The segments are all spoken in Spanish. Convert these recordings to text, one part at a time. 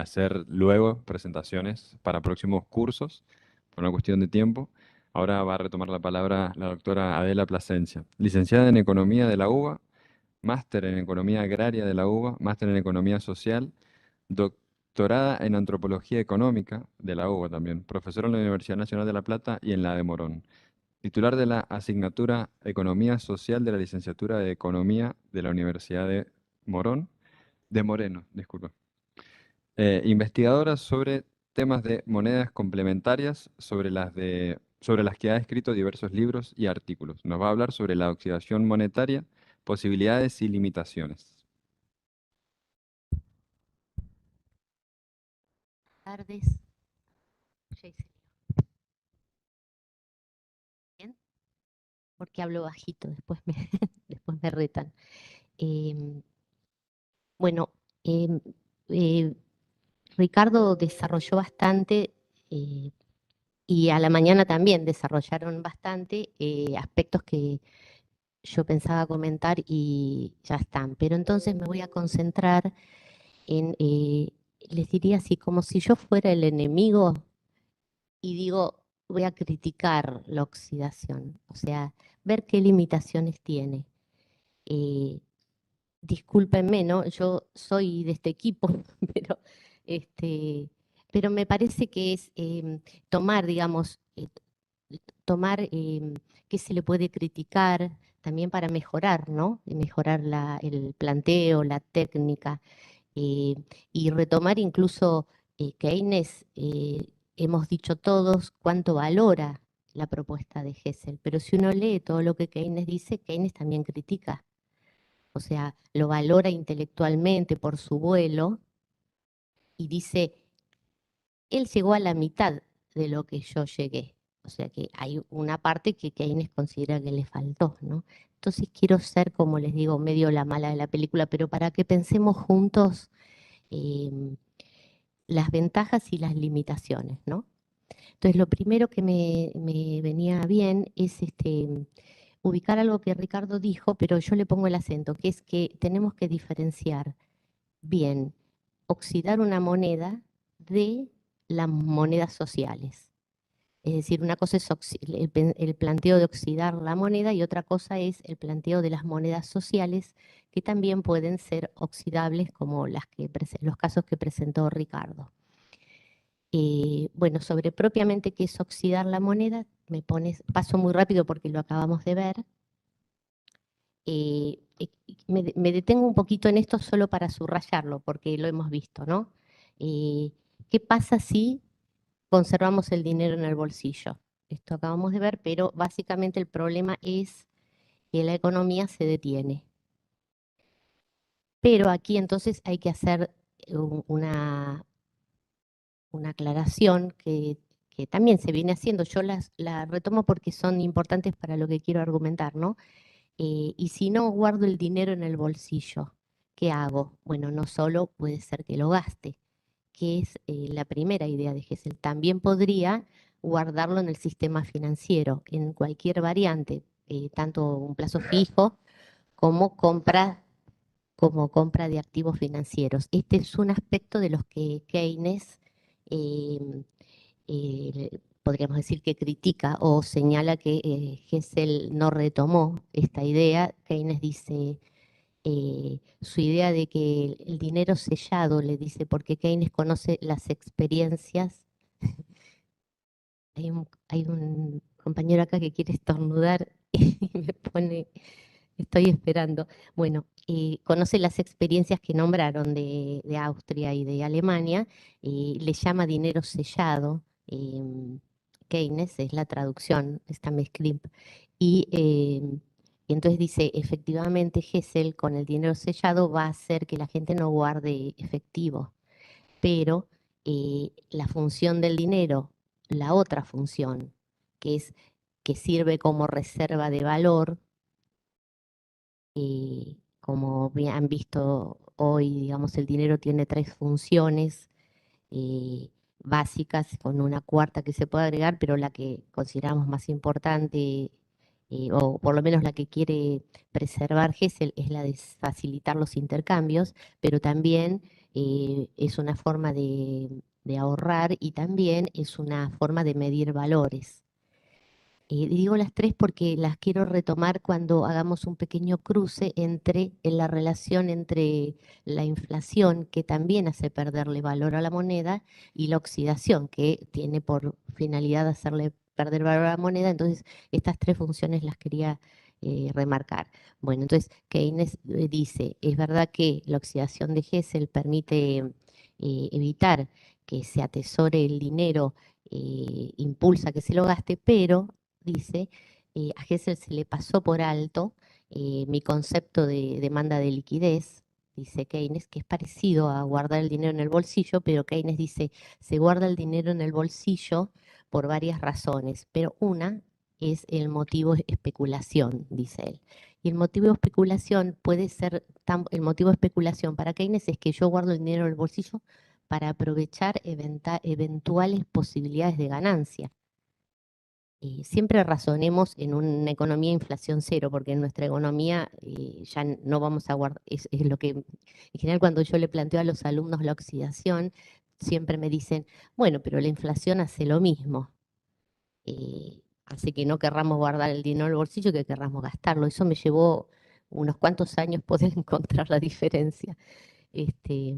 hacer luego presentaciones para próximos cursos, por una cuestión de tiempo. Ahora va a retomar la palabra la doctora Adela Plasencia, licenciada en Economía de la UBA, máster en Economía Agraria de la UBA, máster en Economía Social, doctorada en Antropología Económica de la UBA también, profesora en la Universidad Nacional de La Plata y en la de Morón, titular de la asignatura Economía Social de la licenciatura de Economía de la Universidad de Morón, de Moreno, disculpa. Investigadora sobre temas de monedas complementarias, sobre las que ha escrito diversos libros y artículos. Nos va a hablar sobre la oxidación monetaria, posibilidades y limitaciones. Tardes. Bien, porque hablo bajito, después me, después me retan. Em, bueno, em, eh, Ricardo desarrolló bastante eh, y a la mañana también desarrollaron bastante aspectos que yo pensaba comentar y ya están. Pero entonces me voy a concentrar en, les diría así, como si yo fuera el enemigo y digo, voy a criticar la oxidación, o sea, ver qué limitaciones tiene. Eh, Discúlpenme, ¿no? Yo soy de este equipo, pero, este, pero me parece que es tomar, digamos, tomar qué se le puede criticar también para mejorar, ¿no? Mejorar el planteo, la técnica eh, y retomar incluso Keynes, hemos dicho todos cuánto valora la propuesta de Hessel, pero si uno lee todo lo que Keynes dice, Keynes también critica, o sea, lo valora intelectualmente por su vuelo y dice, él llegó a la mitad de lo que yo llegué, o sea que hay una parte que Keynes considera que le faltó, ¿no? Entonces quiero ser, como les digo, medio la mala de la película, pero para que pensemos juntos las ventajas y las limitaciones, ¿no? Entonces, lo primero que me venía bien es ubicar algo que Ricardo dijo, pero yo le pongo el acento, que es que tenemos que diferenciar bien oxidar una moneda de las monedas sociales. Es decir, una cosa es el planteo de oxidar la moneda y otra cosa es el planteo de las monedas sociales que también pueden ser oxidables como los casos que presentó Ricardo. Bueno, sobre propiamente qué es oxidar la moneda, paso muy rápido porque lo acabamos de ver. Eh, eh, me detengo un poquito en esto solo para subrayarlo, porque lo hemos visto, ¿no? Eh, ¿Qué pasa si conservamos el dinero en el bolsillo? Esto acabamos de ver, pero básicamente el problema es que la economía se detiene. Pero aquí entonces hay que hacer una aclaración que también se viene haciendo. Yo la retomo porque son importantes para lo que quiero argumentar, ¿no? Y si no guardo el dinero en el bolsillo, ¿qué hago? Bueno, no solo puede ser que lo gaste, que es la primera idea de Gesell. También podría guardarlo en el sistema financiero, en cualquier variante, tanto un plazo fijo como compra de activos financieros. Este es un aspecto de los que Keynes eh, podríamos decir que critica o señala que Hessel no retomó esta idea. Keynes dice su idea de que el dinero sellado, le dice, porque Keynes conoce las experiencias. Hay un compañero acá que quiere estornudar y me pone, estoy esperando. Bueno, conoce las experiencias que nombraron de Austria y de Alemania, le llama dinero sellado. Keynes es la traducción, está Mesclip. Y entonces dice, efectivamente, Hessel con el dinero sellado va a hacer que la gente no guarde efectivo, pero la función del dinero, la otra función, que es que sirve como reserva de valor, como han visto hoy, digamos, el dinero tiene tres funciones básicas, con una cuarta que se puede agregar, pero la que consideramos más importante, o por lo menos la que quiere preservar Hessel, es la de facilitar los intercambios, pero también es una forma de ahorrar y también es una forma de medir valores. Digo las tres porque las quiero retomar cuando hagamos un pequeño cruce en la relación entre la inflación, que también hace perderle valor a la moneda, y la oxidación, que tiene por finalidad hacerle perder valor a la moneda. Entonces, estas tres funciones las quería remarcar. Bueno, entonces Keynes dice, es verdad que la oxidación de Hessel permite evitar que se atesore el dinero, impulsa que se lo gaste, pero dice, a Hessel se le pasó por alto mi concepto de demanda de liquidez, dice Keynes, que es parecido a guardar el dinero en el bolsillo, pero Keynes dice, se guarda el dinero en el bolsillo por varias razones, pero una es el motivo de especulación, dice él. Y el motivo de especulación puede ser, el motivo de especulación para Keynes es que yo guardo el dinero en el bolsillo para aprovechar eventuales posibilidades de ganancia. Siempre razonemos en una economía de inflación cero, porque en nuestra economía ya no vamos a guardar, es lo que, en general cuando yo le planteo a los alumnos la oxidación, siempre me dicen, bueno, pero la inflación hace lo mismo, hace que no querramos guardar el dinero en el bolsillo, que querramos gastarlo. Eso me llevó unos cuantos años poder encontrar la diferencia. Este,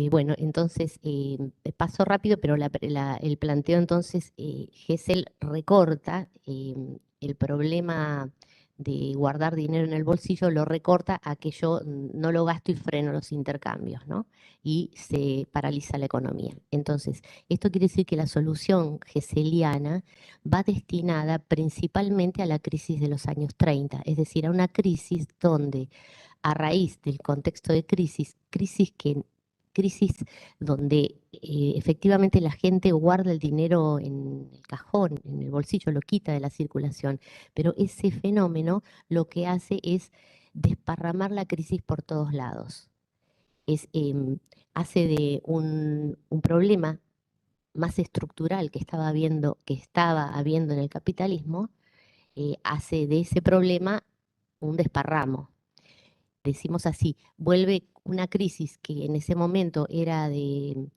bueno, entonces, paso rápido, pero el planteo entonces, Gesell recorta el problema de guardar dinero en el bolsillo, lo recorta a que yo no lo gasto y freno los intercambios, ¿no? Y se paraliza la economía. Entonces, esto quiere decir que la solución gesseliana va destinada principalmente a la crisis de los años 30, es decir, a una crisis donde a raíz del contexto de crisis donde efectivamente la gente guarda el dinero en el cajón, en el bolsillo, lo quita de la circulación, pero ese fenómeno lo que hace es desparramar la crisis por todos lados. Es, hace de un problema más estructural que estaba habiendo en el capitalismo, hace de ese problema un desparramo. Decimos así, vuelve una crisis que en ese momento era de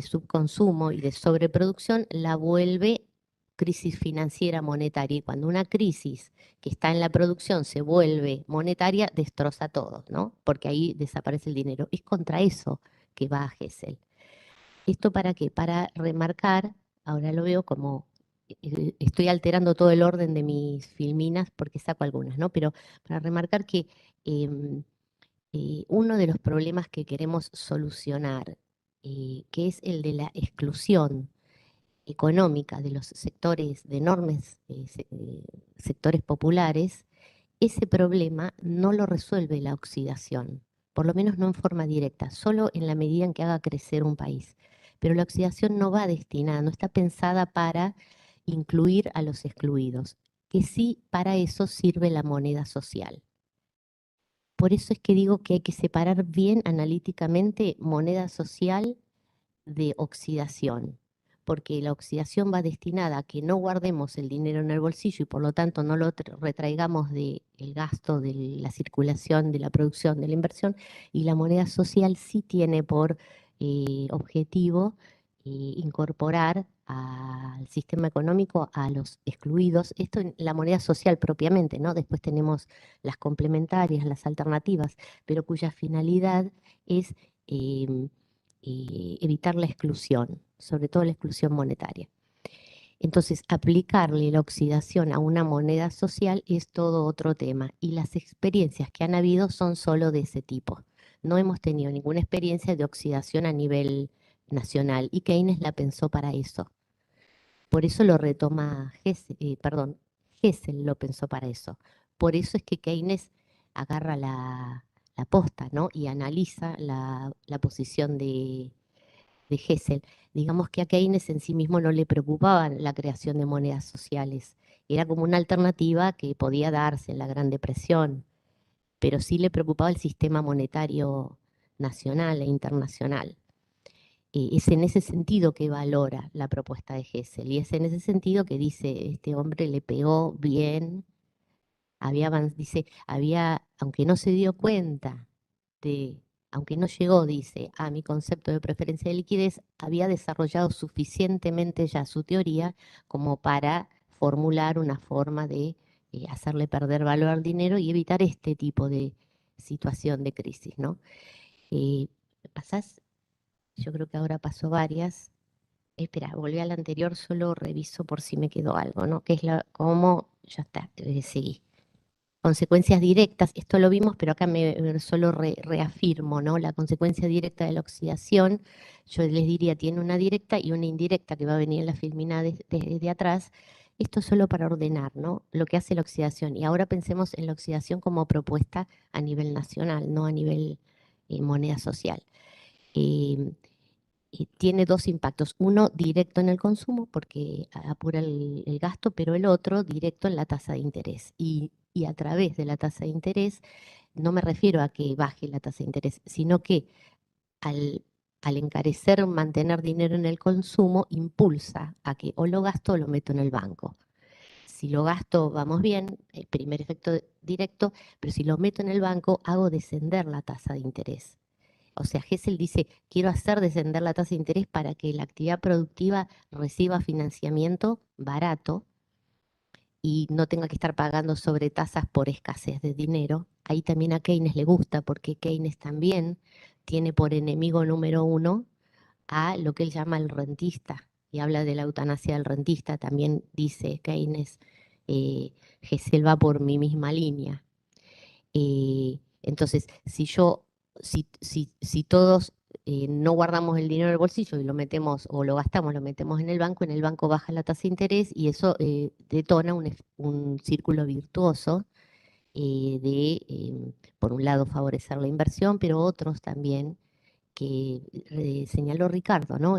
subconsumo y de sobreproducción, la vuelve crisis financiera monetaria. Y cuando una crisis que está en la producción se vuelve monetaria, destroza todo, ¿no? Porque ahí desaparece el dinero. Es contra eso que va a Gesell. ¿Esto para qué? Para remarcar, ahora lo veo como, estoy alterando todo el orden de mis filminas porque saco algunas, ¿no? Pero para remarcar que uno de los problemas que queremos solucionar, que es el de la exclusión económica de los sectores, de enormes sectores populares, ese problema no lo resuelve la oxidación, por lo menos no en forma directa, solo en la medida en que haga crecer un país. Pero la oxidación no va destinada, no está pensada para incluir a los excluidos, que sí para eso sirve la moneda social. Por eso es que digo que hay que separar bien analíticamente moneda social de oxidación, porque la oxidación va destinada a que no guardemos el dinero en el bolsillo y por lo tanto no lo retraigamos del gasto, de la circulación, de la producción, de la inversión, y la moneda social sí tiene por objetivo incorporar al sistema económico a los excluidos, esto en la moneda social propiamente, ¿no? Después tenemos las complementarias, las alternativas, pero cuya finalidad es evitar la exclusión, sobre todo la exclusión monetaria. Entonces, aplicarle la oxidación a una moneda social es todo otro tema y las experiencias que han habido son solo de ese tipo. No hemos tenido ninguna experiencia de oxidación a nivel nacional y Keynes la pensó para eso. Por eso lo retoma Hessel lo pensó para eso. Por eso es que Keynes agarra la posta, ¿no? Y analiza la posición de Hessel. Digamos que a Keynes en sí mismo no le preocupaba la creación de monedas sociales. Era como una alternativa que podía darse en la Gran Depresión, pero sí le preocupaba el sistema monetario nacional e internacional. Es en ese sentido que valora la propuesta de Hessel y es en ese sentido que dice, este hombre le pegó bien, dice, aunque no se dio cuenta de aunque no llegó, dice, a mi concepto de preferencia de liquidez, había desarrollado suficientemente ya su teoría como para formular una forma de hacerle perder valor al dinero y evitar este tipo de situación de crisis, ¿no? ¿Pasás? Yo creo que ahora pasó varias. Espera, volví a la anterior, solo reviso por si me quedó algo, ¿no? Que es cómo, ya está, seguí. Consecuencias directas, esto lo vimos, pero acá solo reafirmo, ¿no? La consecuencia directa de la oxidación, yo les diría, tiene una directa y una indirecta que va a venir en la filmina desde atrás. Esto solo para ordenar, ¿no? Lo que hace la oxidación. Y ahora pensemos en la oxidación como propuesta a nivel nacional, no a nivel moneda social. Eh, y tiene dos impactos. Uno directo en el consumo porque apura el gasto, pero el otro directo en la tasa de interés. Y a través de la tasa de interés, no me refiero a que baje la tasa de interés, sino que al, al encarecer mantener dinero en el consumo, impulsa a que o lo gasto o lo meto en el banco. Si lo gasto, vamos bien, el primer efecto directo, pero si lo meto en el banco, hago descender la tasa de interés. O sea, Gesell dice, quiero hacer descender la tasa de interés para que la actividad productiva reciba financiamiento barato y no tenga que estar pagando sobretasas por escasez de dinero. Ahí también a Keynes le gusta porque Keynes también tiene por enemigo número uno a lo que él llama el rentista y habla de la eutanasia del rentista. También dice Keynes, Gesell va por mi misma línea. Entonces, si todos no guardamos el dinero en el bolsillo y lo metemos o lo gastamos, lo metemos en el banco baja la tasa de interés y eso detona un círculo virtuoso por un lado, favorecer la inversión, pero otros también que señaló Ricardo, ¿no?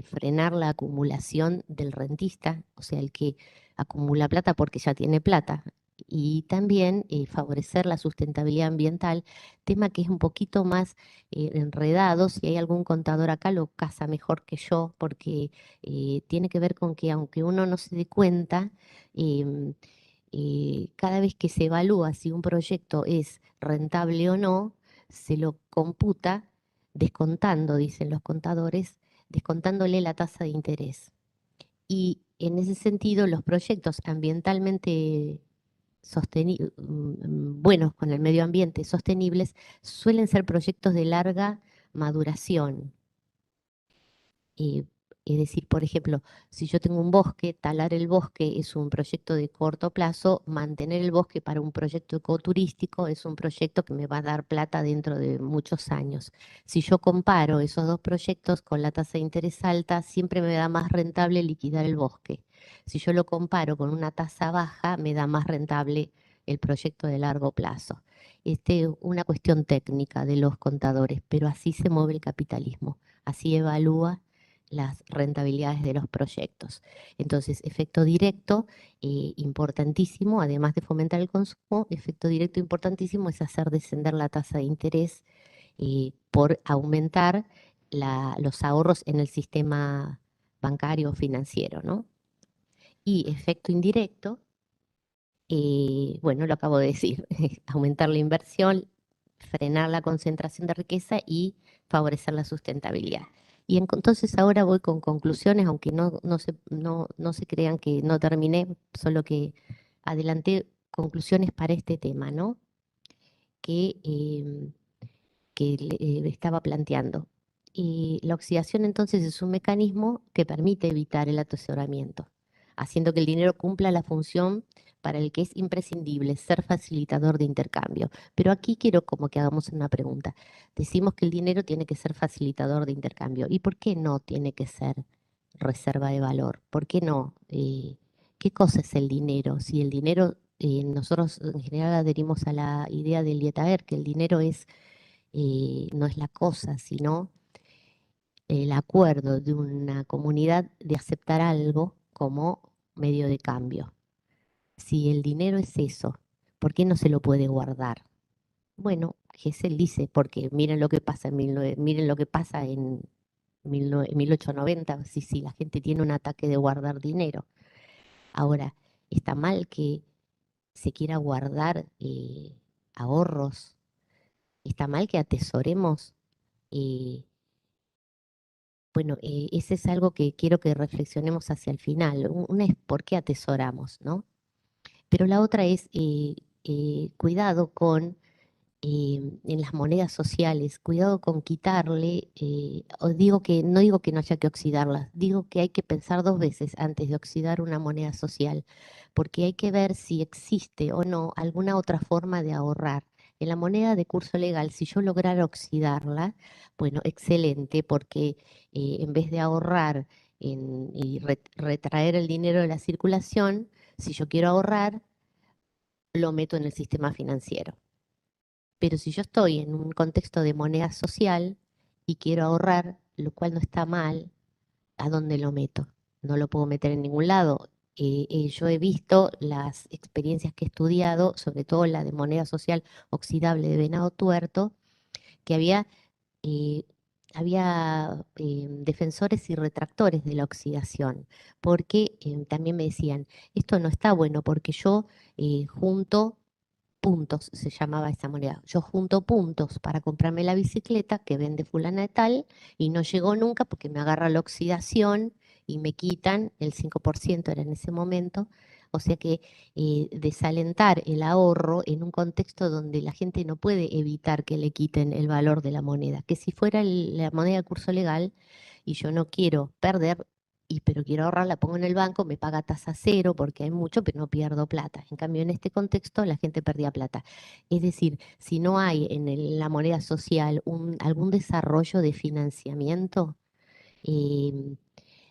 Frenar la acumulación del rentista, o sea, el que acumula plata porque ya tiene plata, y también favorecer la sustentabilidad ambiental, tema que es un poquito más enredado. Si hay algún contador acá, lo casa mejor que yo, porque tiene que ver con que aunque uno no se dé cuenta, em, cada vez que se evalúa si un proyecto es rentable o no, se lo computa descontando, dicen los contadores, descontándole la tasa de interés. Y en ese sentido, los proyectos ambientalmente buenos con el medio ambiente, sostenibles, suelen ser proyectos de larga maduración. Eh, es decir, por ejemplo, si yo tengo un bosque, talar el bosque es un proyecto de corto plazo, mantener el bosque para un proyecto ecoturístico es un proyecto que me va a dar plata dentro de muchos años. Si yo comparo esos dos proyectos con la tasa de interés alta, siempre me da más rentable liquidar el bosque. Si yo lo comparo con una tasa baja, me da más rentable el proyecto de largo plazo. Este es una cuestión técnica de los contadores, pero así se mueve el capitalismo, así evalúa las rentabilidades de los proyectos. Entonces, efecto directo, importantísimo, además de fomentar el consumo, efecto directo importantísimo es hacer descender la tasa de interés por aumentar los ahorros en el sistema bancario o financiero, ¿no? Y efecto indirecto, bueno, lo acabo de decir, aumentar la inversión, frenar la concentración de riqueza y favorecer la sustentabilidad. Y entonces ahora voy con conclusiones, aunque no se crean que no terminé, solo que adelanté conclusiones para este tema, ¿no? Que, estaba planteando. Y la oxidación entonces es un mecanismo que permite evitar el atesoramiento, haciendo que el dinero cumpla la función para el que es imprescindible, ser facilitador de intercambio. Pero aquí quiero como que hagamos una pregunta. Decimos que el dinero tiene que ser facilitador de intercambio. ¿Y por qué no tiene que ser reserva de valor? ¿Por qué no? ¿Qué cosa es el dinero? Si el dinero, nosotros en general adherimos a la idea del Lietaer, que el dinero no es la cosa, sino el acuerdo de una comunidad de aceptar algo como medio de cambio. Si el dinero es eso, ¿por qué no se lo puede guardar? Bueno, Gesell dice, porque miren lo que pasa miren lo que pasa en 1890, si la gente tiene un ataque de guardar dinero. Ahora, está mal que se quiera guardar ahorros está mal que atesoremos. eh, bueno, ese es algo que quiero que reflexionemos hacia el final. Una es por qué atesoramos, ¿no? Pero la otra es cuidado con en las monedas sociales, cuidado con quitarle, os digo que no digo que no haya que oxidarlas, digo que hay que pensar dos veces antes de oxidar una moneda social, porque hay que ver si existe o no alguna otra forma de ahorrar. En la moneda de curso legal, si yo lograra oxidarla, bueno, excelente, porque en vez de ahorrar y retraer el dinero de la circulación, si yo quiero ahorrar, lo meto en el sistema financiero. Pero si yo estoy en un contexto de moneda social y quiero ahorrar, lo cual no está mal, ¿a dónde lo meto? No lo puedo meter en ningún lado. Yo he visto las experiencias que he estudiado, sobre todo la de moneda social oxidable de Venado Tuerto, que eh, había defensores y retractores de la oxidación, porque también me decían, esto no está bueno porque yo junto puntos, se llamaba esa moneda. Yo junto puntos para comprarme la bicicleta que vende fulana de tal y no llegó nunca porque me agarra la oxidación y me quitan el 5% era en ese momento. O sea que desalentar el ahorro en un contexto donde la gente no puede evitar que le quiten el valor de la moneda, que si fuera la moneda de curso legal y yo no quiero perder, pero quiero ahorrar, la pongo en el banco, me paga tasa cero porque hay mucho, pero no pierdo plata. En cambio, en este contexto la gente perdía plata. Es decir, si no hay en la moneda social algún desarrollo de financiamiento, eh,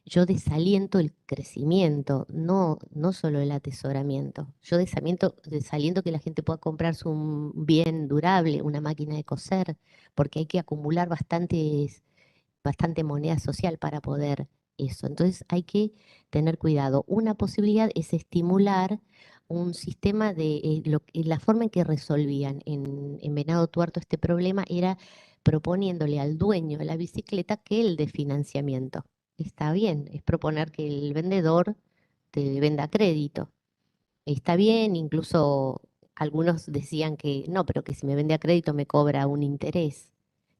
yo desaliento el crecimiento, no solo el atesoramiento. Yo desaliento que la gente pueda comprarse un bien durable, una máquina de coser, porque hay que acumular bastante moneda social para poder eso. Entonces hay que tener cuidado. Una posibilidad es estimular un sistema de la forma en que resolvían en Venado Tuerto este problema era proponiéndole al dueño de la bicicleta que él dé financiamiento. Está bien, es proponer que el vendedor te venda a crédito. Está bien, incluso algunos decían que no, pero que si me vende a crédito me cobra un interés.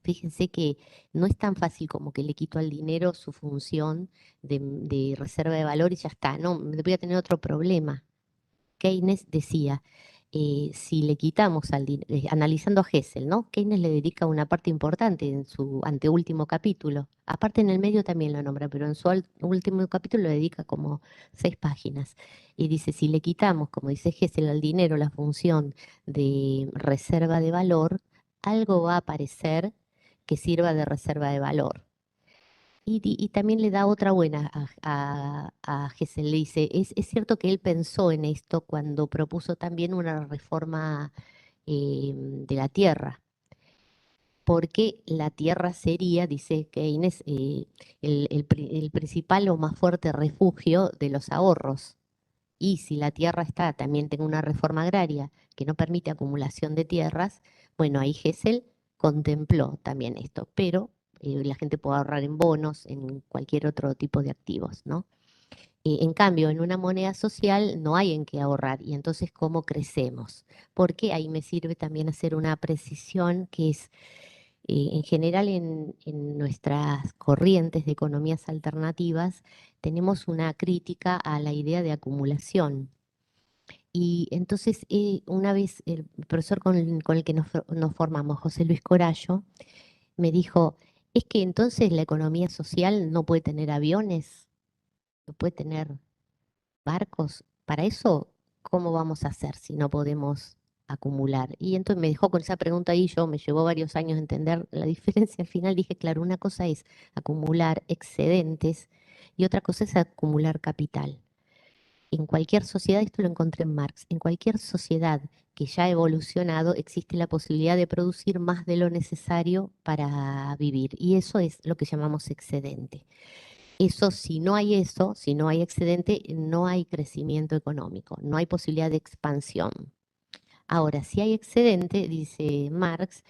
Fíjense que no es tan fácil como que le quito al dinero su función de reserva de valor y ya está. No, voy a tener otro problema. Keynes decía, si le quitamos al dinero, analizando a Hessel, ¿no? Keynes le dedica una parte importante en su anteúltimo capítulo. Aparte en el medio también lo nombra, pero en su último capítulo le dedica como 6 páginas. Y dice, si le quitamos, como dice Hessel, al dinero la función de reserva de valor, algo va a aparecer que sirva de reserva de valor. Y también le da otra buena a Gesell. Le dice, es cierto que él pensó en esto cuando propuso también una reforma de la tierra, porque la tierra sería, dice Keynes, el principal o más fuerte refugio de los ahorros. Y si la tierra está, también tengo una reforma agraria que no permite acumulación de tierras, bueno, ahí Gesell contempló también esto, pero la gente puede ahorrar en bonos, en cualquier otro tipo de activos, ¿no? En cambio, en una moneda social no hay en qué ahorrar y entonces ¿cómo crecemos? Porque ahí me sirve también hacer una precisión que es, en general en nuestras corrientes de economías alternativas, tenemos una crítica a la idea de acumulación. Y entonces, una vez el profesor con el que nos formamos, José Luis Corallo, me dijo, es que entonces la economía social no puede tener aviones, no puede tener barcos. Para eso, ¿cómo vamos a hacer si no podemos acumular? Y entonces me dejó con esa pregunta ahí, yo me llevó varios años entender la diferencia. Al final dije, claro, una cosa es acumular excedentes y otra cosa es acumular capital. En cualquier sociedad, esto lo encontré en Marx, en cualquier sociedad que ya ha evolucionado existe la posibilidad de producir más de lo necesario para vivir. Y eso es lo que llamamos excedente. Eso, si no hay excedente, no hay crecimiento económico, no hay posibilidad de expansión. Ahora, si hay excedente, dice Marx,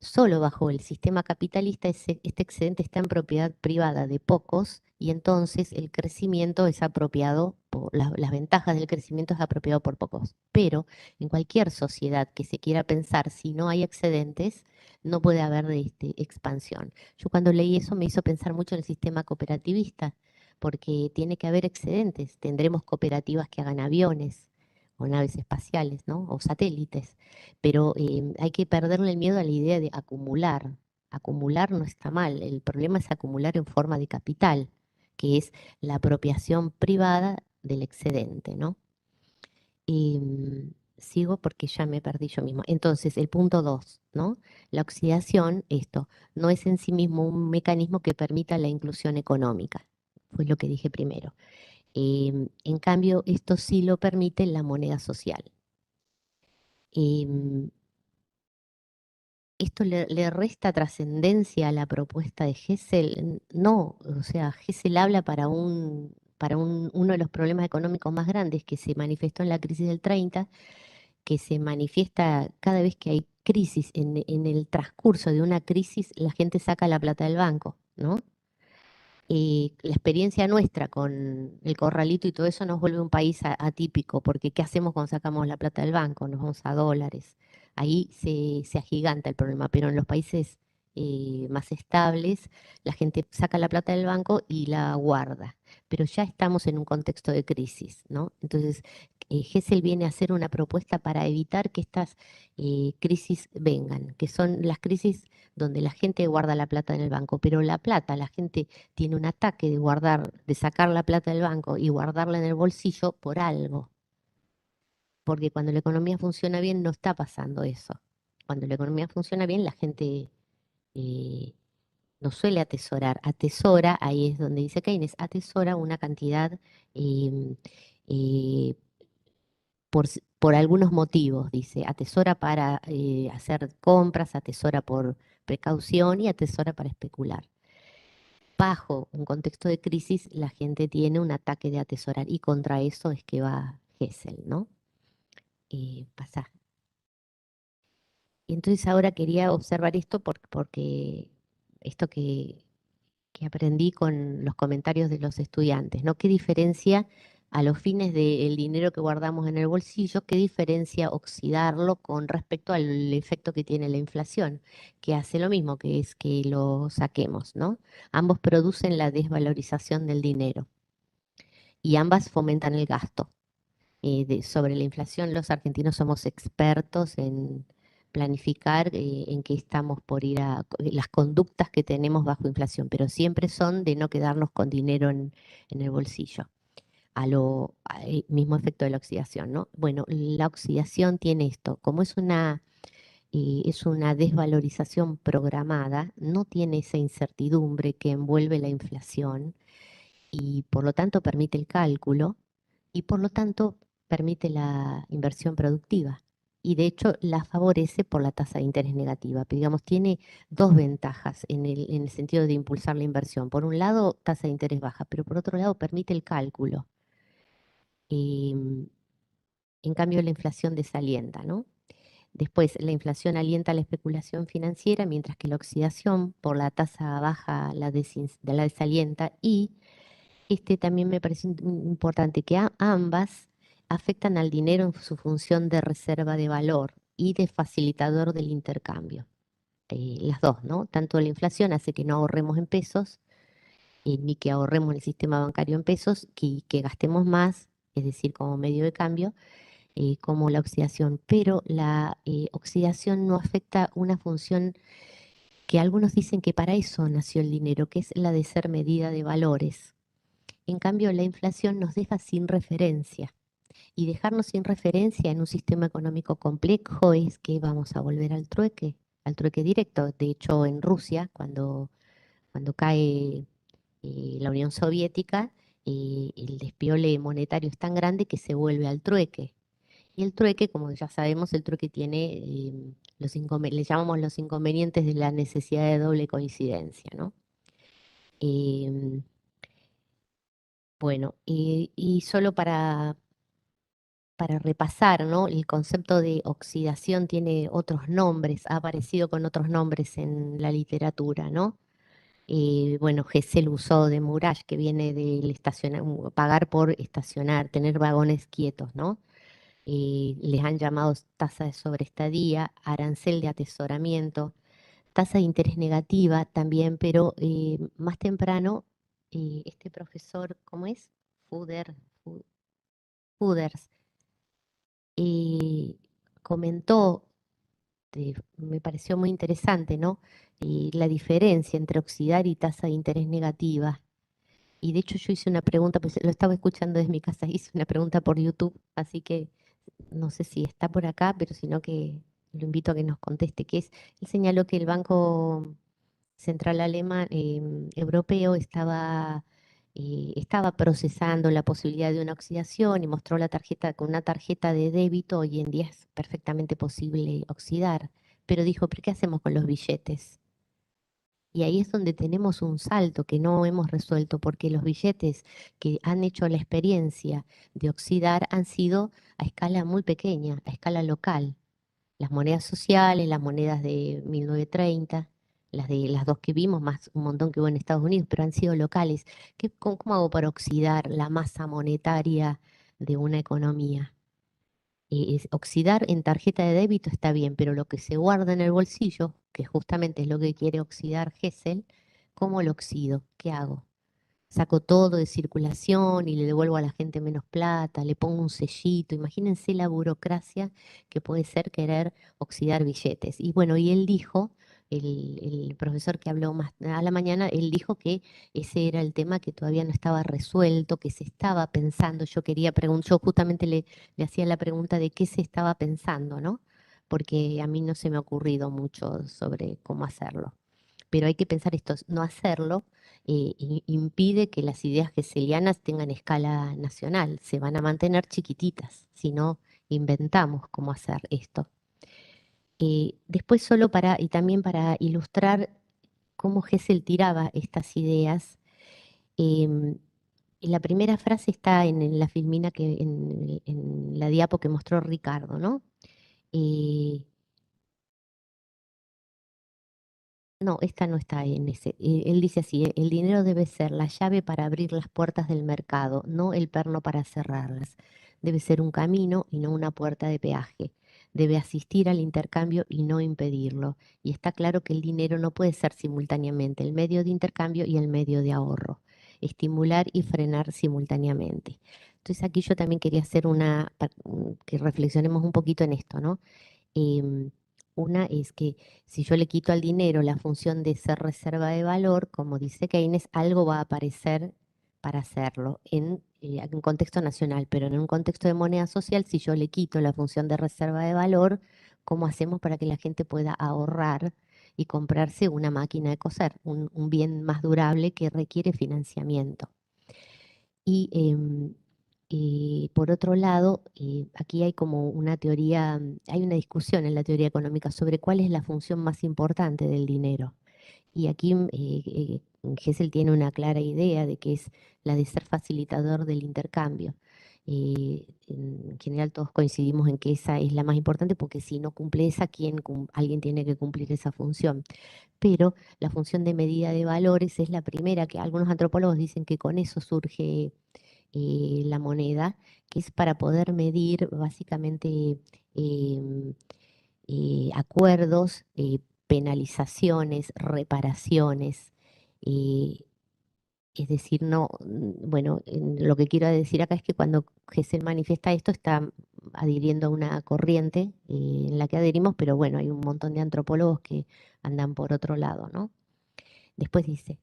solo bajo el sistema capitalista este excedente está en propiedad privada de pocos y entonces el crecimiento es apropiado, las ventajas del crecimiento es apropiado por pocos. Pero en cualquier sociedad que se quiera pensar, si no hay excedentes, no puede haber expansión. Yo cuando leí eso me hizo pensar mucho en el sistema cooperativista, porque tiene que haber excedentes. Tendremos cooperativas que hagan aviones o naves espaciales, ¿no? O satélites. Pero hay que perderle el miedo a la idea de acumular. Acumular no está mal, el problema es acumular en forma de capital, que es la apropiación privada del excedente, ¿no? Sigo porque ya me perdí yo mismo. Entonces, el punto 2, ¿no? La oxidación, esto, no es en sí mismo un mecanismo que permita la inclusión económica. Fue lo que dije primero. En cambio, esto sí lo permite la moneda social. Em, ¿Esto le resta trascendencia a la propuesta de Hessel? No, o sea, Hessel habla uno de los problemas económicos más grandes que se manifestó en la crisis del 30, que se manifiesta cada vez que hay crisis. En el transcurso de una crisis, la gente saca la plata del banco, ¿no? La experiencia nuestra con el corralito y todo eso nos vuelve un país atípico, porque ¿qué hacemos cuando sacamos la plata del banco? Nos vamos a dólares. Ahí se agiganta el problema, pero en los países más estables, la gente saca la plata del banco y la guarda. Pero ya estamos en un contexto de crisis, ¿no? Entonces, Hessel viene a hacer una propuesta para evitar que estas crisis vengan, que son las crisis donde la gente guarda la plata en el banco, pero la plata, la gente tiene un ataque de guardar, de sacar la plata del banco y guardarla en el bolsillo por algo. Porque cuando la economía funciona bien no está pasando eso. Cuando la economía funciona bien, la gente eh, no suele atesorar. Atesora, ahí es donde dice Keynes, atesora una cantidad eh, eh, por algunos motivos, dice. Atesora para hacer compras, atesora por precaución y atesora para especular. Bajo un contexto de crisis, la gente tiene un ataque de atesorar y contra eso es que va Hessel, ¿no? Pasa. Y entonces ahora quería observar esto porque esto que aprendí con los comentarios de los estudiantes, ¿no? ¿Qué diferencia a los fines del dinero que guardamos en el bolsillo, qué diferencia oxidarlo con respecto al efecto que tiene la inflación, que hace lo mismo, que es que lo saquemos, ¿no? Ambos producen la desvalorización del dinero y ambas fomentan el gasto. Sobre la inflación, los argentinos somos expertos en planificar en qué estamos por ir las conductas que tenemos bajo inflación, pero siempre son de no quedarnos con dinero en el bolsillo, al mismo efecto de la oxidación, ¿no? Bueno, la oxidación tiene esto, como es una desvalorización programada, no tiene esa incertidumbre que envuelve la inflación y por lo tanto permite el cálculo y por lo tanto permite la inversión productiva. Y de hecho la favorece por la tasa de interés negativa. Pero digamos, tiene dos ventajas en el sentido de impulsar la inversión. Por un lado, tasa de interés baja, pero por otro lado permite el cálculo. Em, en cambio, la inflación desalienta, ¿no? Después, la inflación alienta la especulación financiera, mientras que la oxidación por la tasa baja la desalienta y también me parece importante que ambas afectan al dinero en su función de reserva de valor y de facilitador del intercambio. Las dos, ¿no? Tanto la inflación hace que no ahorremos en pesos, ni que ahorremos en el sistema bancario en pesos, que gastemos más, es decir, como medio de cambio, como la oxidación. Pero la oxidación no afecta una función que algunos dicen que para eso nació el dinero, que es la de ser medida de valores. En cambio, la inflación nos deja sin referencia. Y dejarnos sin referencia en un sistema económico complejo es que vamos a volver al trueque directo. De hecho, en Rusia, cuando cae la Unión Soviética, el despiole monetario es tan grande que se vuelve al trueque. Y el trueque, como ya sabemos, el trueque tiene le llamamos los inconvenientes de la necesidad de doble coincidencia, ¿no? Em, bueno, y solo para repasar, ¿no? El concepto de oxidación tiene otros nombres, ha aparecido con otros nombres en la literatura, ¿no? Bueno, Gesell usó de Murage, que viene del estacionar, pagar por estacionar, tener vagones quietos, ¿no? Les han llamado tasa de sobreestadía, arancel de atesoramiento, tasa de interés negativa también, pero más temprano, este profesor, ¿cómo es? Fuder, Fuders, eh, comentó, me pareció muy interesante, ¿no? La diferencia entre oxidar y tasa de interés negativa. Y de hecho yo hice una pregunta, pues lo estaba escuchando desde mi casa, hice una pregunta por YouTube, así que no sé si está por acá, pero si no que lo invito a que nos conteste, que es, él señaló que el Banco Central Alemán, Europeo estaba procesando la posibilidad de una oxidación y mostró la tarjeta, con una tarjeta de débito, hoy en día es perfectamente posible oxidar, pero dijo, ¿pero qué hacemos con los billetes? Y ahí es donde tenemos un salto que no hemos resuelto, porque los billetes que han hecho la experiencia de oxidar han sido a escala muy pequeña, a escala local. Las monedas sociales, las monedas de 1930, las de las dos que vimos, más un montón que hubo en Estados Unidos, pero han sido locales. ¿Cómo hago para oxidar la masa monetaria de una economía? Oxidar en tarjeta de débito está bien, pero lo que se guarda en el bolsillo, que justamente es lo que quiere oxidar Gesell, ¿cómo lo oxido? ¿Qué hago? Saco todo de circulación y le devuelvo a la gente menos plata, le pongo un sellito. Imagínense la burocracia que puede ser querer oxidar billetes. Y bueno, y él dijo, el profesor que habló más a la mañana, él dijo que ese era el tema que todavía no estaba resuelto, que se estaba pensando. Yo quería preguntar, yo justamente le hacía la pregunta de qué se estaba pensando, ¿no? Porque a mí no se me ha ocurrido mucho sobre cómo hacerlo. Pero hay que pensar esto, no hacerlo impide que las ideas geselianas tengan escala nacional, se van a mantener chiquititas, si no inventamos cómo hacer esto. Después solo para, y también para ilustrar cómo Hessel tiraba estas ideas, em, la primera frase está en la filmina en la diapo que mostró Ricardo, ¿no? Eh, No, esta no está en ese. Él dice así, el dinero debe ser la llave para abrir las puertas del mercado, no el perno para cerrarlas. Debe ser un camino y no una puerta de peaje. Debe asistir al intercambio y no impedirlo. Y está claro que el dinero no puede ser simultáneamente el medio de intercambio y el medio de ahorro. Estimular y frenar simultáneamente. Entonces aquí yo también quería hacer que reflexionemos un poquito en esto, ¿no? Em, una es que si yo le quito al dinero la función de ser reserva de valor, como dice Keynes, algo va a aparecer para hacerlo en un contexto nacional, pero en un contexto de moneda social, si yo le quito la función de reserva de valor, ¿cómo hacemos para que la gente pueda ahorrar y comprarse una máquina de coser, un bien más durable que requiere financiamiento? Y por otro lado, aquí hay como una teoría, hay una discusión en la teoría económica sobre cuál es la función más importante del dinero. Y aquí Hessel tiene una clara idea de que es la de ser facilitador del intercambio. En general todos coincidimos en que esa es la más importante porque si no cumple esa, alguien tiene que cumplir esa función. Pero la función de medida de valores es la primera que algunos antropólogos dicen que con eso surge la moneda, que es para poder medir básicamente em, acuerdos, penalizaciones, reparaciones. eh, es decir, no, bueno, lo que quiero decir acá es que cuando Gesell manifiesta esto está adhiriendo a una corriente en la que adherimos, pero bueno, hay un montón de antropólogos que andan por otro lado, ¿no? Después dice,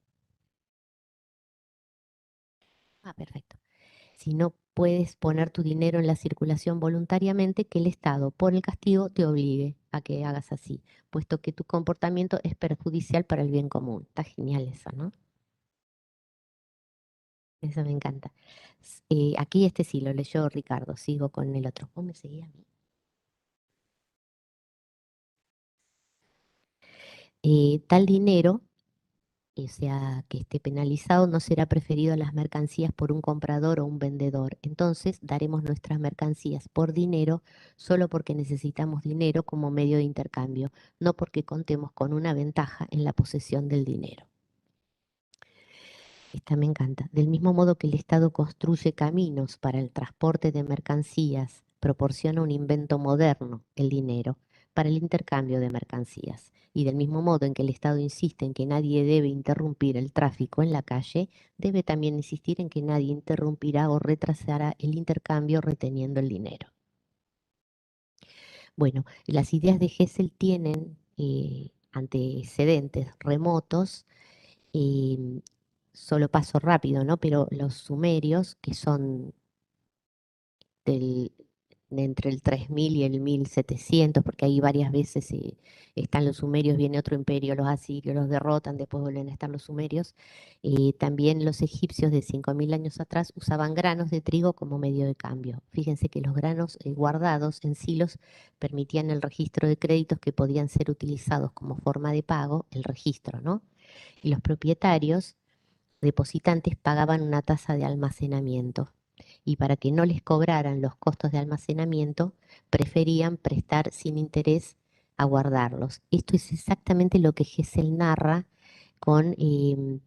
perfecto. Si no puedes poner tu dinero en la circulación voluntariamente, que el Estado, por el castigo, te obligue a que hagas así, puesto que tu comportamiento es perjudicial para el bien común. Está genial eso, ¿no? Eso me encanta. Aquí este sí lo leyó Ricardo, sigo con el otro. ¿Cómo me seguía a mí? Tal dinero o sea, que esté penalizado, no será preferido las mercancías por un comprador o un vendedor. Entonces, daremos nuestras mercancías por dinero solo porque necesitamos dinero como medio de intercambio, no porque contemos con una ventaja en la posesión del dinero. Esta me encanta. Del mismo modo que el Estado construye caminos para el transporte de mercancías, proporciona un invento moderno, el dinero, para el intercambio de mercancías. Y del mismo modo en que el Estado insiste en que nadie debe interrumpir el tráfico en la calle, debe también insistir en que nadie interrumpirá o retrasará el intercambio reteniendo el dinero. Bueno, las ideas de Hessel tienen antecedentes remotos. eh, Solo paso rápido, ¿no? Pero los sumerios, que son del, de entre el 3000 y el 1700, porque ahí varias veces están los sumerios, viene otro imperio, los asirios los derrotan, después vuelven a estar los sumerios. También los egipcios de 5000 años atrás usaban granos de trigo como medio de cambio. Fíjense que los granos guardados en silos permitían el registro de créditos que podían ser utilizados como forma de pago, el registro, ¿no? Y los propietarios depositantes pagaban una tasa de almacenamiento y para que no les cobraran los costos de almacenamiento, preferían prestar sin interés a guardarlos. Esto es exactamente lo que Gesell narra con el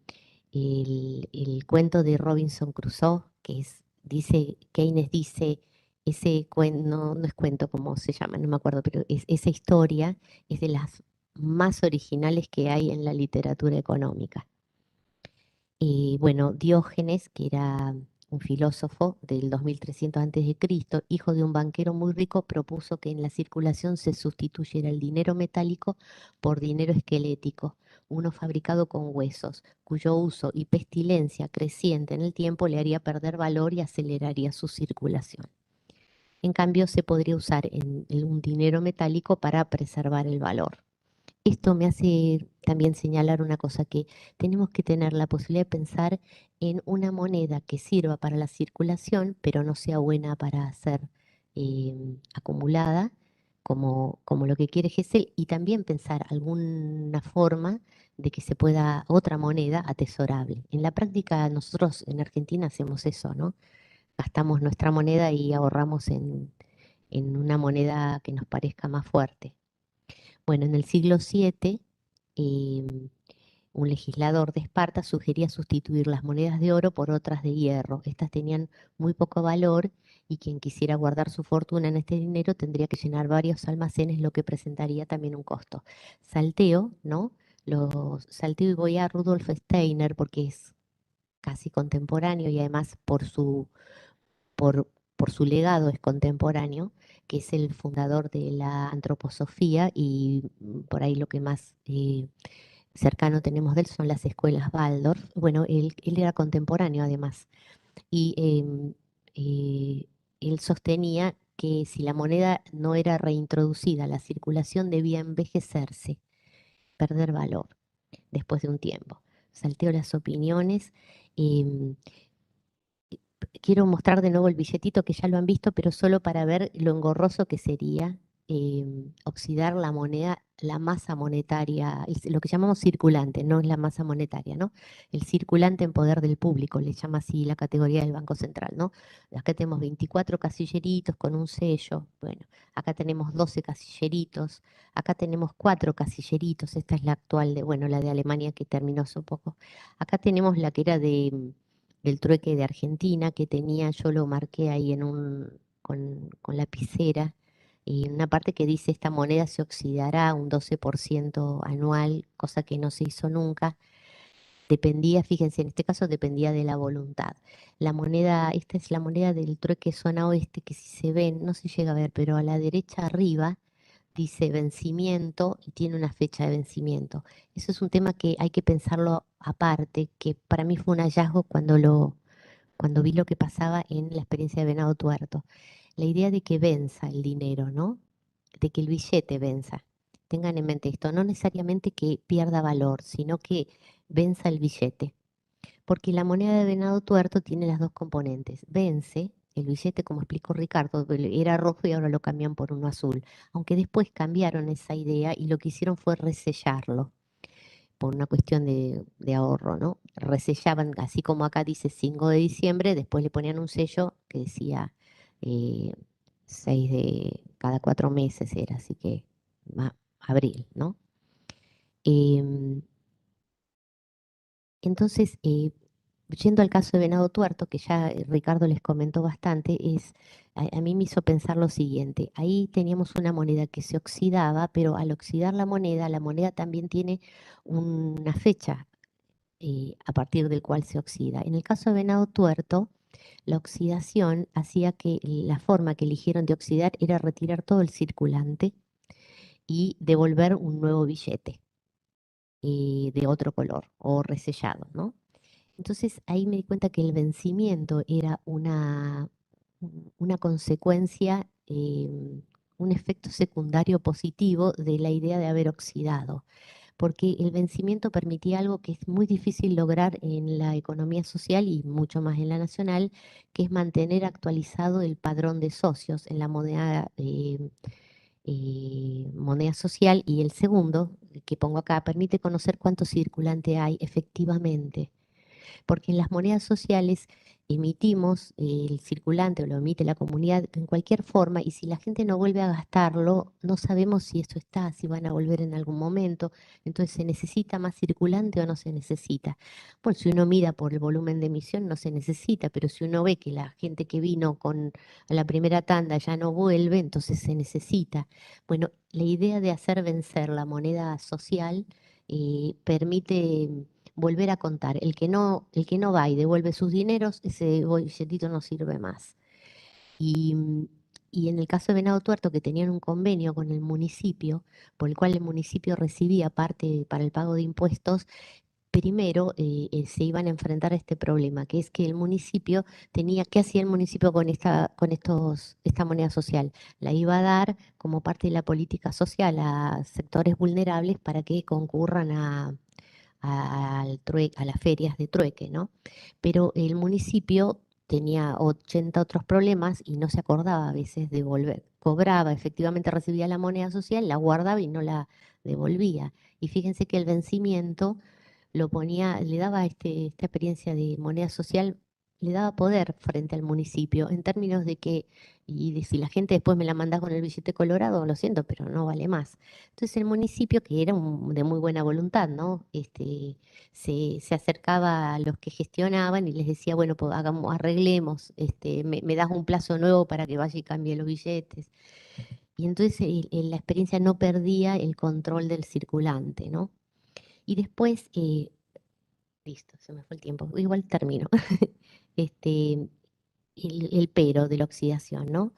cuento de Robinson Crusoe, que es, dice, Keynes dice, ese cuento, no, no es cuento como se llama, no me acuerdo, pero esa historia es de las más originales que hay en la literatura económica. Bueno, Diógenes, que era un filósofo del 2300 a.C., hijo de un banquero muy rico, propuso que en la circulación se sustituyera el dinero metálico por dinero esquelético, uno fabricado con huesos, cuyo uso y pestilencia creciente en el tiempo le haría perder valor y aceleraría su circulación. En cambio, se podría usar un dinero metálico para preservar el valor. Esto me hace también señalar una cosa, que tenemos que tener la posibilidad de pensar en una moneda que sirva para la circulación, pero no sea buena para ser acumulada, como lo que quiere Gesell, y también pensar alguna forma de que se pueda otra moneda atesorable. En la práctica, nosotros en Argentina hacemos eso, ¿no? Gastamos nuestra moneda y ahorramos en una moneda que nos parezca más fuerte. Bueno, en el siglo VII, un legislador de Esparta sugería sustituir las monedas de oro por otras de hierro. Estas tenían muy poco valor y quien quisiera guardar su fortuna en este dinero tendría que llenar varios almacenes, lo que presentaría también un costo. Salteo, ¿no? Salteo y voy a Rudolf Steiner porque es casi contemporáneo y además por su legado es contemporáneo, que es el fundador de la antroposofía y por ahí lo que más cercano tenemos de él son las escuelas Waldorf. Bueno, él era contemporáneo además y él sostenía que si la moneda no era reintroducida a la circulación debía envejecerse, perder valor después de un tiempo. Salteo las opiniones. em, Quiero mostrar de nuevo el billetito que ya lo han visto, pero solo para ver lo engorroso que sería oxidar la moneda, la masa monetaria, lo que llamamos circulante, no es la masa monetaria, ¿no? El circulante en poder del público, le llama así la categoría del Banco Central, ¿no? Acá tenemos 24 casilleritos con un sello, bueno, acá tenemos 12 casilleritos, acá tenemos 4 casilleritos, esta es la actual de, bueno, la de Alemania que terminó hace poco. Acá tenemos la que era del trueque de Argentina que tenía, yo lo marqué ahí con lapicera, y en una parte que dice esta moneda se oxidará un 12% anual, cosa que no se hizo nunca. Dependía, fíjense, en este caso dependía de la voluntad. La moneda, esta es la moneda del trueque zona oeste, que si se ven, no se llega a ver, pero a la derecha arriba dice vencimiento y tiene una fecha de vencimiento. Eso es un tema que hay que pensarlo aparte, que para mí fue un hallazgo cuando vi lo que pasaba en la experiencia de Venado Tuerto. La idea de que venza el dinero, ¿no? De que el billete venza. Tengan en mente esto, no necesariamente que pierda valor, sino que venza el billete. Porque la moneda de Venado Tuerto tiene las dos componentes. Vence, el billete, como explicó Ricardo, era rojo y ahora lo cambian por uno azul. Aunque después cambiaron esa idea y lo que hicieron fue resellarlo. por una cuestión de ahorro, ¿no? Resellaban, así como acá dice 5 de diciembre, después le ponían un sello que decía eh, 6 de cada 4 meses era, así que abril, ¿no? Em, entonces, yendo al caso de Venado Tuerto, que ya Ricardo les comentó bastante, a mí me hizo pensar lo siguiente. Ahí teníamos una moneda que se oxidaba, pero al oxidar la moneda también tiene una fecha a partir del cual se oxida. En el caso de Venado Tuerto, la oxidación hacía que la forma que eligieron de oxidar era retirar todo el circulante y devolver un nuevo billete de otro color o resellado, ¿no? Entonces ahí me di cuenta que el vencimiento era una consecuencia, un efecto secundario positivo de la idea de haber oxidado, porque el vencimiento permitía algo que es muy difícil lograr en la economía social y mucho más en la nacional, que es mantener actualizado el padrón de socios en la moneda social. Y el segundo, que pongo acá, permite conocer cuánto circulante hay efectivamente, porque en las monedas sociales emitimos el circulante o lo emite la comunidad en cualquier forma, y si la gente no vuelve a gastarlo, no sabemos si eso está, si van a volver en algún momento. Entonces, ¿se necesita más circulante o no se necesita? Bueno, si uno mira por el volumen de emisión, no se necesita, pero si uno ve que la gente que vino con la primera tanda ya no vuelve, entonces se necesita. Bueno, la idea de hacer vencer la moneda social permite volver a contar. El que no va y devuelve sus dineros, ese billetito no sirve más. Y, y en el caso de Venado Tuerto, que tenían un convenio con el municipio, por el cual el municipio recibía parte para el pago de impuestos, primero se iban a enfrentar a este problema, que es que el municipio tenía, ¿qué hacía el municipio esta moneda social? La iba a dar como parte de la política social a sectores vulnerables para que concurran a las ferias de trueque, ¿no? Pero el municipio tenía 80 otros problemas y no se acordaba a veces de volver. Cobraba, efectivamente recibía la moneda social, la guardaba y no la devolvía. Y fíjense que el vencimiento lo ponía, le daba esta experiencia de moneda social, le daba poder frente al municipio, en términos de que, y de si la gente después me la manda con el billete colorado, lo siento, pero no vale más. Entonces el municipio, que era de muy buena voluntad, ¿no? Se acercaba a los que gestionaban y les decía, bueno, pues hagamos, arreglemos, me das un plazo nuevo para que vaya y cambie los billetes. Y entonces la experiencia no perdía el control del circulante, ¿no? Y después, listo, se me fue el tiempo. Igual termino. Este, el pero de la oxidación, ¿no?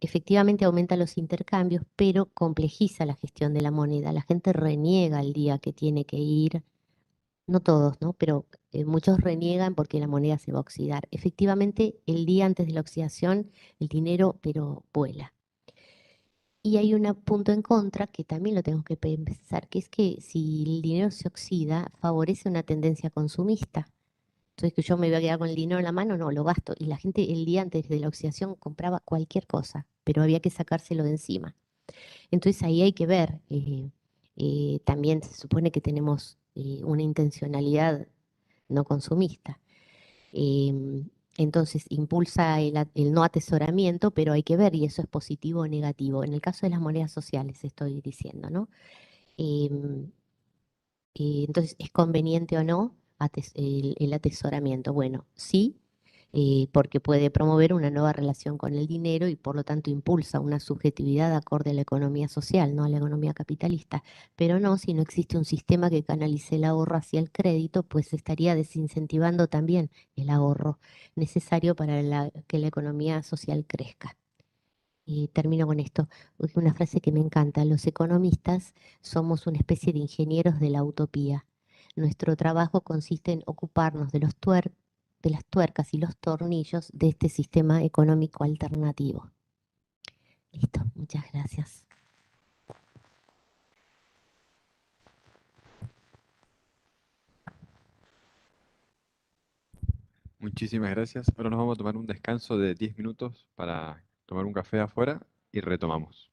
Efectivamente aumenta los intercambios, pero complejiza la gestión de la moneda. La gente reniega el día que tiene que ir, no todos, ¿no? Pero muchos reniegan porque la moneda se va a oxidar. Efectivamente, el día antes de la oxidación, el dinero, pero vuela. Y hay un punto en contra que también lo tengo que pensar, que es que si el dinero se oxida, favorece una tendencia consumista. Entonces, que yo me voy a quedar con el dinero en la mano, no, lo gasto. Y la gente el día antes de la oxidación compraba cualquier cosa, pero había que sacárselo de encima. Entonces, ahí hay que ver. También se supone que tenemos una intencionalidad no consumista. Entonces, impulsa el no atesoramiento, pero hay que ver, y eso es positivo o negativo. En el caso de las monedas sociales, estoy diciendo, ¿no? Em, entonces, ¿es conveniente o no el atesoramiento? Bueno, sí, porque puede promover una nueva relación con el dinero y por lo tanto impulsa una subjetividad acorde a la economía social, no a la economía capitalista. Pero no, si no existe un sistema que canalice el ahorro hacia el crédito, pues estaría desincentivando también el ahorro necesario para que la economía social crezca. Y termino con esto, una frase que me encanta. Los economistas somos una especie de ingenieros de la utopía. Nuestro trabajo consiste en ocuparnos de las tuercas y los tornillos de este sistema económico alternativo. Listo, muchas gracias. Muchísimas gracias. Ahora nos vamos a tomar un descanso de 10 minutos para tomar un café afuera y retomamos.